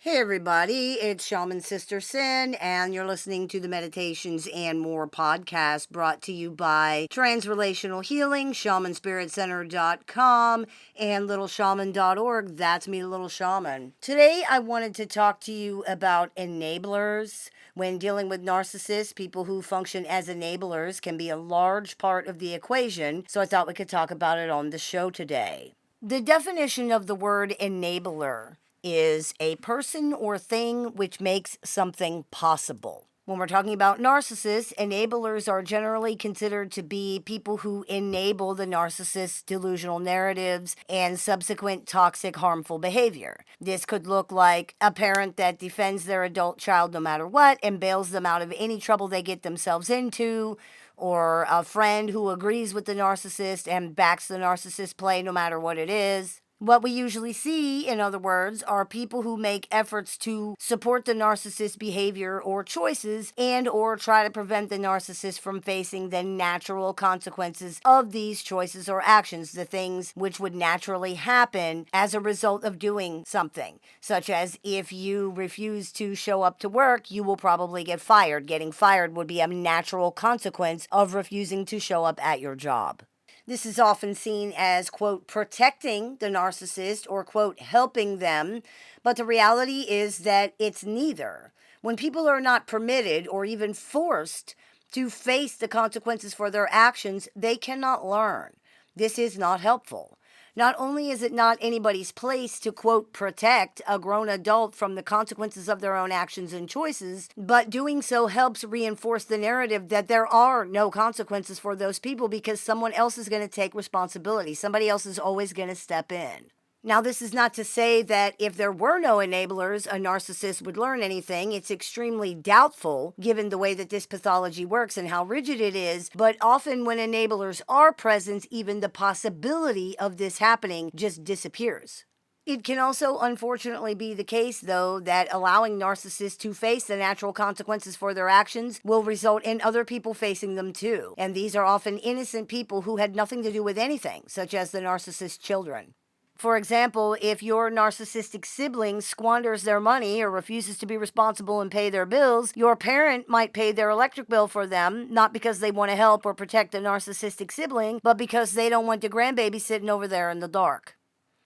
Hey everybody, it's Shaman Sister Sin, and you're listening to the Meditations and More podcast brought to you by Transrelational Healing, ShamanSpiritCenter.com, and LittleShaman.org. That's me, Little Shaman. Today I wanted to talk to you about enablers. When dealing with narcissists, people who function as enablers can be a large part of the equation, so I thought we could talk about it on the show today. The definition of the word enabler is a person or thing which makes something possible. When we're talking about narcissists, enablers are generally considered to be people who enable the narcissist's delusional narratives and subsequent toxic, harmful behavior. This could look like a parent that defends their adult child no matter what and bails them out of any trouble they get themselves into, or a friend who agrees with the narcissist and backs the narcissist play no matter what it is. What we usually see, in other words, are people who make efforts to support the narcissist's behavior or choices and or try to prevent the narcissist from facing the natural consequences of these choices or actions, the things which would naturally happen as a result of doing something, such as if you refuse to show up to work, you will probably get fired. Getting fired would be a natural consequence of refusing to show up at your job. This is often seen as, quote, protecting the narcissist or, quote, helping them, but the reality is that it's neither. When people are not permitted or even forced to face the consequences for their actions, they cannot learn. This is not helpful. Not only is it not anybody's place to, quote, protect a grown adult from the consequences of their own actions and choices, but doing so helps reinforce the narrative that there are no consequences for those people because someone else is going to take responsibility. Somebody else is always going to step in. Now, this is not to say that if there were no enablers, a narcissist would learn anything. It's extremely doubtful, given the way that this pathology works and how rigid it is. But often when enablers are present, even the possibility of this happening just disappears. It can also unfortunately be the case, though, that allowing narcissists to face the natural consequences for their actions will result in other people facing them too. And these are often innocent people who had nothing to do with anything, such as the narcissist's children. For example, if your narcissistic sibling squanders their money or refuses to be responsible and pay their bills, your parent might pay their electric bill for them, not because they want to help or protect the narcissistic sibling, but because they don't want the grandbaby sitting over there in the dark.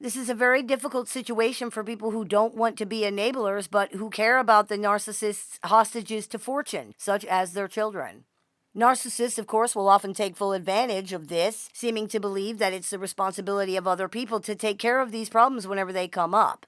This is a very difficult situation for people who don't want to be enablers, but who care about the narcissist's hostages to fortune, such as their children. Narcissists, of course, will often take full advantage of this, seeming to believe that it's the responsibility of other people to take care of these problems whenever they come up.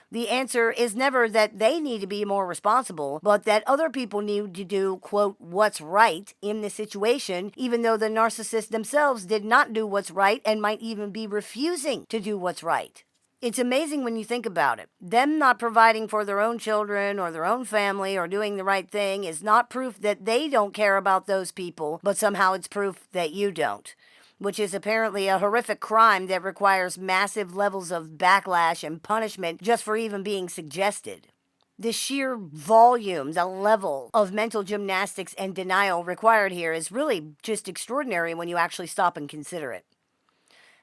The answer is never that they need to be more responsible, but that other people need to do, quote, what's right in the situation, even though the narcissists themselves did not do what's right and might even be refusing to do what's right. It's amazing when you think about it. Them not providing for their own children or their own family or doing the right thing is not proof that they don't care about those people, but somehow it's proof that you don't, which is apparently a horrific crime that requires massive levels of backlash and punishment just for even being suggested. The sheer volume, the level of mental gymnastics and denial required here is really just extraordinary when you actually stop and consider it.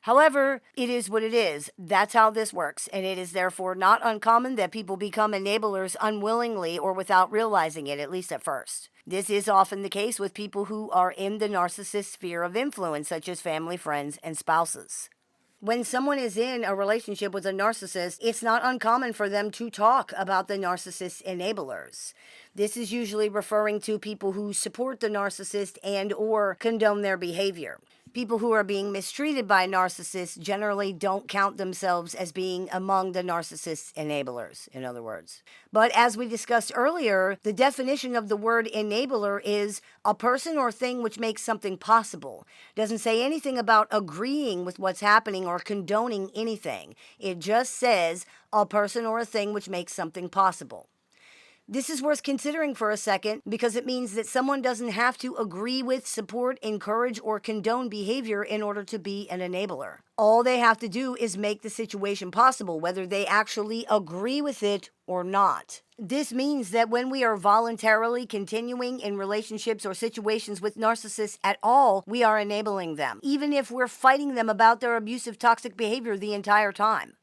However, it is what it is. That's how this works, and it is therefore not uncommon that people become enablers unwillingly or without realizing it, at least at first. This is often the case with people who are in the narcissist sphere of influence, such as family, friends, and spouses. When someone is in a relationship with a narcissist, it's not uncommon for them to talk about the narcissist's enablers. This is usually referring to people who support the narcissist and or condone their behavior. People who are being mistreated by narcissists generally don't count themselves as being among the narcissist's enablers, in other words. But as we discussed earlier, the definition of the word enabler is a person or thing which makes something possible. Doesn't say anything about agreeing with what's happening or condoning anything. It just says a person or a thing which makes something possible. This is worth considering for a second because it means that someone doesn't have to agree with, support, encourage, or condone behavior in order to be an enabler. All they have to do is make the situation possible, whether they actually agree with it or not. This means that when we are voluntarily continuing in relationships or situations with narcissists at all, we are enabling them, even if we're fighting them about their abusive, toxic behavior the entire time.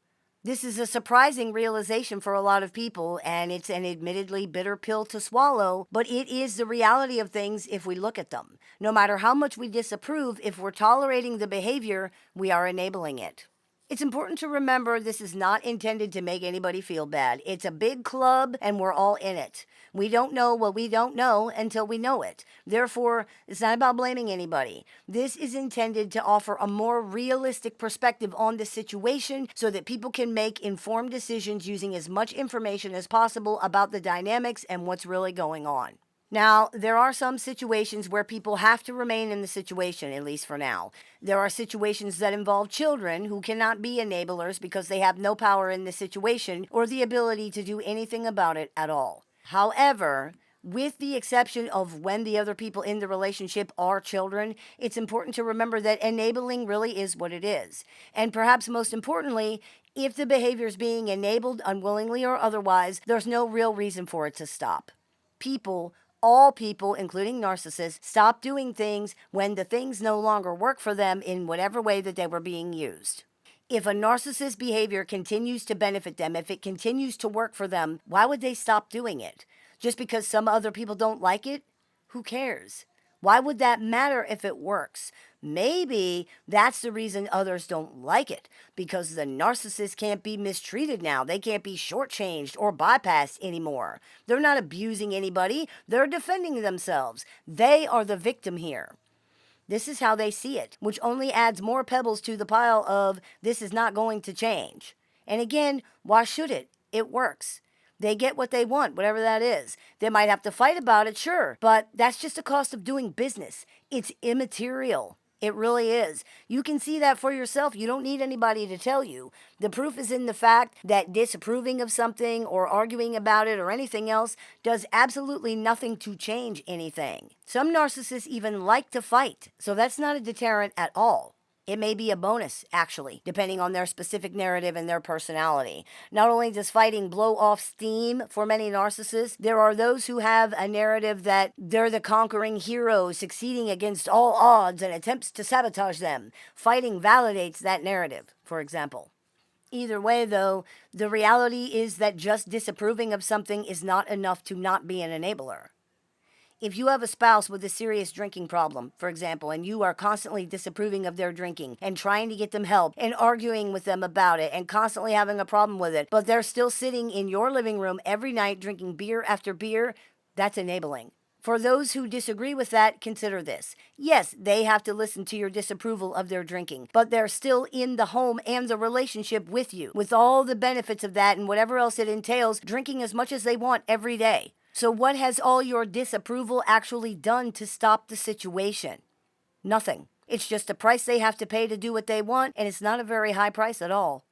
This is a surprising realization for a lot of people, and it's an admittedly bitter pill to swallow, but it is the reality of things if we look at them. No matter how much we disapprove, if we're tolerating the behavior, we are enabling it. It's important to remember this is not intended to make anybody feel bad. It's a big club and we're all in it. We don't know what we don't know until we know it. Therefore, it's not about blaming anybody. This is intended to offer a more realistic perspective on the situation so that people can make informed decisions using as much information as possible about the dynamics and what's really going on. Now, there are some situations where people have to remain in the situation, at least for now. There are situations that involve children who cannot be enablers because they have no power in the situation or the ability to do anything about it at all. However, with the exception of when the other people in the relationship are children, it's important to remember that enabling really is what it is. And perhaps most importantly, if the behavior is being enabled unwillingly or otherwise, there's no real reason for it to stop. All people, including narcissists, stop doing things when the things no longer work for them in whatever way that they were being used. If a narcissist behavior continues to benefit them, if it continues to work for them, why would they stop doing it? Just because some other people don't like it? Who cares? Why would that matter if it works? Maybe that's the reason others don't like it, because the narcissist can't be mistreated now. They can't be shortchanged or bypassed anymore. They're not abusing anybody. They're defending themselves. They are the victim here. This is how they see it, which only adds more pebbles to the pile of this is not going to change. And again, why should it? It works. They get what they want, whatever that is. They might have to fight about it, sure, but that's just a cost of doing business. It's immaterial. It really is. You can see that for yourself. You don't need anybody to tell you. The proof is in the fact that disapproving of something or arguing about it or anything else does absolutely nothing to change anything. Some narcissists even like to fight, so that's not a deterrent at all. It may be a bonus, actually, depending on their specific narrative and their personality. Not only does fighting blow off steam for many narcissists, there are those who have a narrative that they're the conquering hero succeeding against all odds and attempts to sabotage them. Fighting validates that narrative, for example. Either way, though, the reality is that just disapproving of something is not enough to not be an enabler. If you have a spouse with a serious drinking problem, for example, and you are constantly disapproving of their drinking and trying to get them help and arguing with them about it and constantly having a problem with it, but they're still sitting in your living room every night drinking beer after beer, that's enabling. For those who disagree with that, consider this. Yes, they have to listen to your disapproval of their drinking, but they're still in the home and the relationship with you, with all the benefits of that and whatever else it entails, drinking as much as they want every day. So what has all your disapproval actually done to stop the situation? Nothing. It's just a price they have to pay to do what they want, and it's not a very high price at all.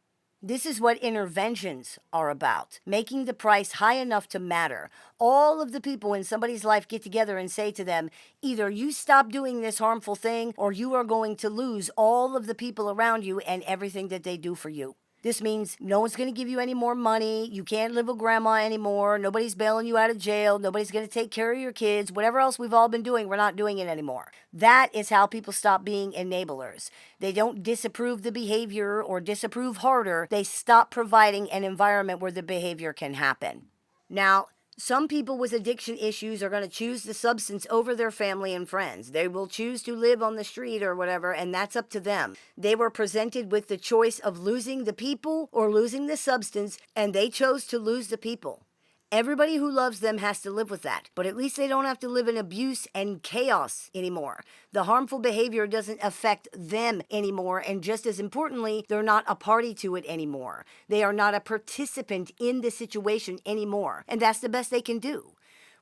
This is what interventions are about, making the price high enough to matter. All of the people in somebody's life get together and say to them, either you stop doing this harmful thing, or you are going to lose all of the people around you and everything that they do for you. This means no one's going to give you any more money. You can't live with grandma anymore. Nobody's bailing you out of jail. Nobody's going to take care of your kids. Whatever else we've all been doing, we're not doing it anymore. That is how people stop being enablers. They don't disapprove the behavior or disapprove harder. They stop providing an environment where the behavior can happen. Now, some people with addiction issues are going to choose the substance over their family and friends. They will choose to live on the street or whatever, and that's up to them. They were presented with the choice of losing the people or losing the substance, and they chose to lose the people. Everybody who loves them has to live with that, but at least they don't have to live in abuse and chaos anymore. The harmful behavior doesn't affect them anymore, and just as importantly, they're not a party to it anymore. They are not a participant in the situation anymore, and that's the best they can do.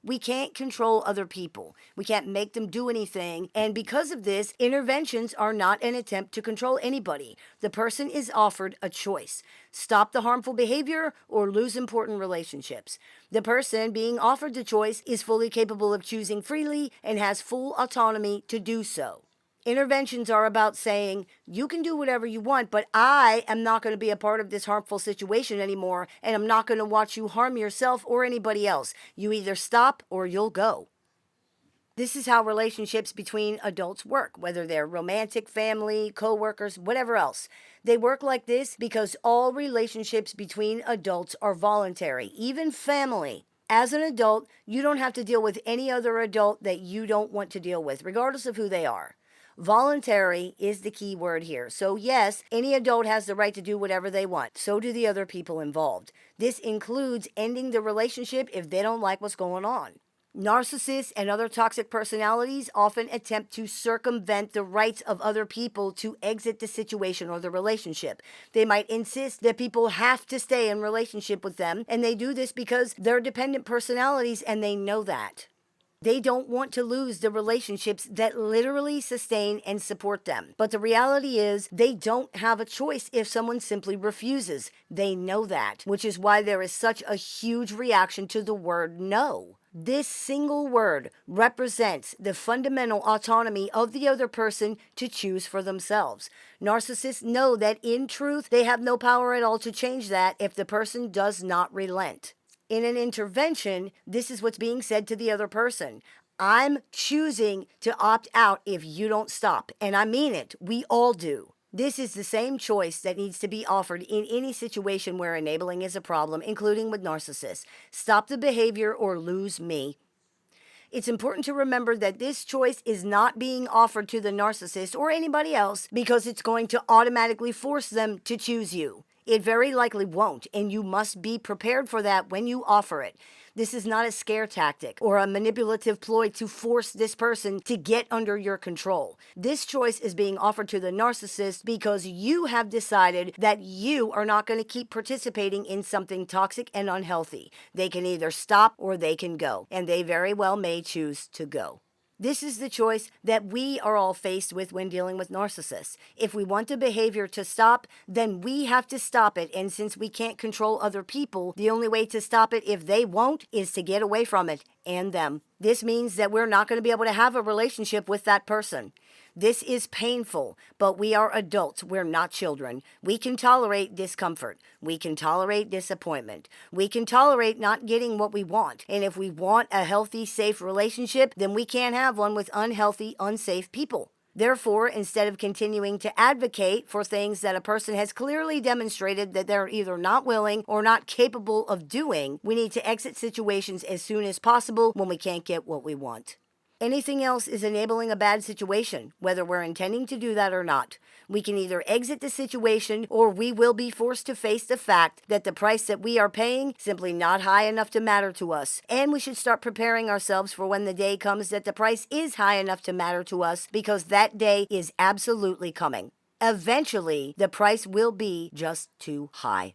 We can't control other people. We can't make them do anything. And because of this, interventions are not an attempt to control anybody. The person is offered a choice. Stop the harmful behavior or lose important relationships. The person being offered the choice is fully capable of choosing freely and has full autonomy to do so. Interventions are about saying, you can do whatever you want, but I am not going to be a part of this harmful situation anymore, and I'm not going to watch you harm yourself or anybody else. You either stop or you'll go. This is how relationships between adults work, whether they're romantic, family, co-workers, whatever else. They work like this because all relationships between adults are voluntary, even family. As an adult, you don't have to deal with any other adult that you don't want to deal with, regardless of who they are. Voluntary is the key word here. So yes, any adult has the right to do whatever they want. So do the other people involved. This includes ending the relationship if they don't like what's going on. Narcissists and other toxic personalities often attempt to circumvent the rights of other people to exit the situation or the relationship. They might insist that people have to stay in relationship with them, and they do this because they're dependent personalities and they know that. They don't want to lose the relationships that literally sustain and support them. But the reality is they don't have a choice if someone simply refuses. They know that, which is why there is such a huge reaction to the word no. This single word represents the fundamental autonomy of the other person to choose for themselves. Narcissists know that in truth, they have no power at all to change that if the person does not relent. In an intervention, this is what's being said to the other person. I'm choosing to opt out if you don't stop. And I mean it. We all do. This is the same choice that needs to be offered in any situation where enabling is a problem, including with narcissists. Stop the behavior or lose me. It's important to remember that this choice is not being offered to the narcissist or anybody else because it's going to automatically force them to choose you. It very likely won't, and you must be prepared for that when you offer it. This is not a scare tactic or a manipulative ploy to force this person to get under your control. This choice is being offered to the narcissist because you have decided that you are not going to keep participating in something toxic and unhealthy. They can either stop or they can go, and they very well may choose to go. This is the choice that we are all faced with when dealing with narcissists. If we want the behavior to stop, then we have to stop it. And since we can't control other people, the only way to stop it if they won't is to get away from it and them. This means that we're not going to be able to have a relationship with that person. This is painful, but we are adults. We're not children. We can tolerate discomfort. We can tolerate disappointment. We can tolerate not getting what we want. And if we want a healthy, safe relationship, then we can't have one with unhealthy, unsafe people. Therefore, instead of continuing to advocate for things that a person has clearly demonstrated that they're either not willing or not capable of doing, we need to exit situations as soon as possible when we can't get what we want. Anything else is enabling a bad situation, whether we're intending to do that or not. We can either exit the situation or we will be forced to face the fact that the price that we are paying is simply not high enough to matter to us. And we should start preparing ourselves for when the day comes that the price is high enough to matter to us, because that day is absolutely coming. Eventually, the price will be just too high.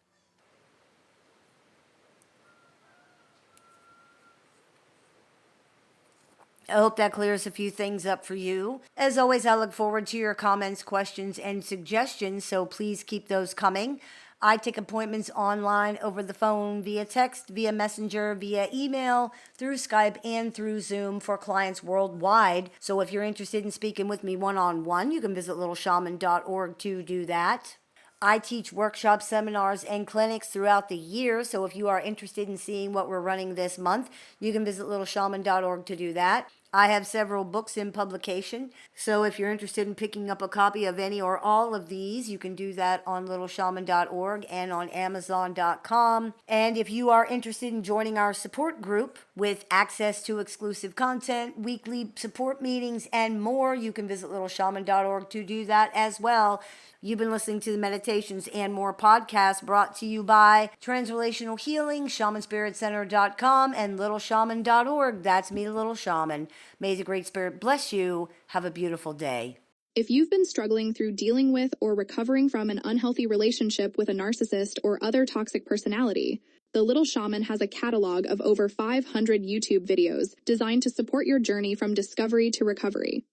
I hope that clears a few things up for you. As always, I look forward to your comments, questions, and suggestions, so please keep those coming. I take appointments online, over the phone, via text, via messenger, via email, through Skype, and through Zoom for clients worldwide. So if you're interested in speaking with me one-on-one, you can visit littleshaman.org to do that. I teach workshops, seminars, and clinics throughout the year, so if you are interested in seeing what we're running this month, you can visit littleshaman.org to do that. I have several books in publication, so if you're interested in picking up a copy of any or all of these, you can do that on littleshaman.org and on amazon.com. And if you are interested in joining our support group with access to exclusive content, weekly support meetings, and more, you can visit littleshaman.org to do that as well. You've been listening to the Meditations and More podcast brought to you by Transrelational Healing, ShamanSpiritCenter.com, and LittleShaman.org. That's me, Little Shaman. May the Great Spirit bless you. Have a beautiful day. If you've been struggling through dealing with or recovering from an unhealthy relationship with a narcissist or other toxic personality, the Little Shaman has a catalog of over 500 YouTube videos designed to support your journey from discovery to recovery.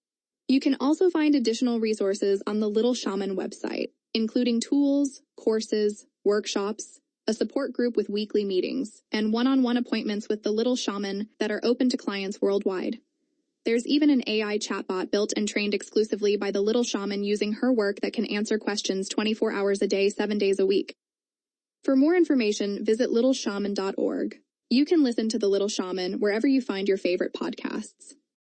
You can also find additional resources on the Little Shaman website, including tools, courses, workshops, a support group with weekly meetings, and one-on-one appointments with the Little Shaman that are open to clients worldwide. There's even an AI chatbot built and trained exclusively by the Little Shaman using her work that can answer questions 24 hours a day, 7 days a week. For more information, visit littleshaman.org. You can listen to the Little Shaman wherever you find your favorite podcasts.